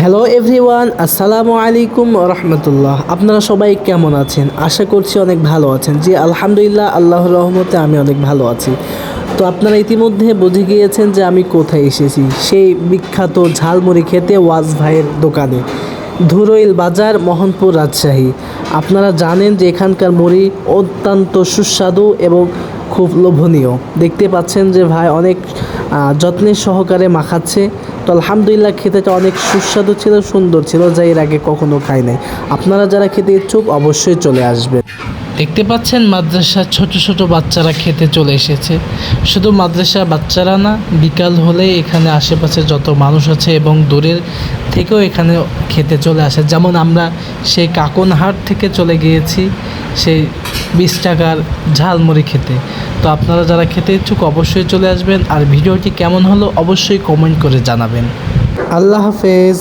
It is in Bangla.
হ্যালো এভরিওয়ান, আসসালামু আলাইকুম রহমতুল্লাহ। আপনারা সবাই কেমন আছেন? আশা করছি অনেক ভালো আছেন। জি আলহামদুলিল্লাহ, আল্লাহর রহমতে আমি অনেক ভালো আছি। তো আপনারা ইতিমধ্যে বুঝে গিয়েছেন যে আমি কোথায় এসেছি, সেই বিখ্যাত ঝালমুড়ি খেতে ওয়াজ ভাইয়ের দোকানে, ধুরইল বাজার, মোহনপুর, রাজশাহী। আপনারা জানেন যে এখানকার মুড়ি অত্যন্ত সুস্বাদু এবং খুব লোভনীয়। দেখতে পাচ্ছেন যে ভাই অনেক যত্নের সহকারে মাখাচ্ছে। তো আলহামদুলিল্লাহ, খেতেটা অনেক সুস্বাদু ছিল, সুন্দর ছিল, যা এর আগে কখনো খাই নাই। আপনারা যারা খেতে ইচ্ছুক অবশ্যই চলে আসবেন। দেখতে পাচ্ছেন মাদ্রাসার ছোট ছোট বাচ্চারা খেতে চলে এসেছে। শুধু মাদ্রাসার বাচ্চারা না, বিকাল হলে এখানে আশেপাশে যত মানুষ আছে এবং দূরের থেকেও এখানে খেতে চলে আসে। যেমন আমরা সেই কাকনহাট থেকে চলে গিয়েছি সেই 20 টাকার ঝালমুড়ি খেতে। তো আপনারা যারা খেতে ইচ্ছুক অবশ্যই চলে আসবেন। আর ভিডিওটি কেমন হলো অবশ্যই কমেন্ট করে জানাবেন। আল্লাহ হাফেজ।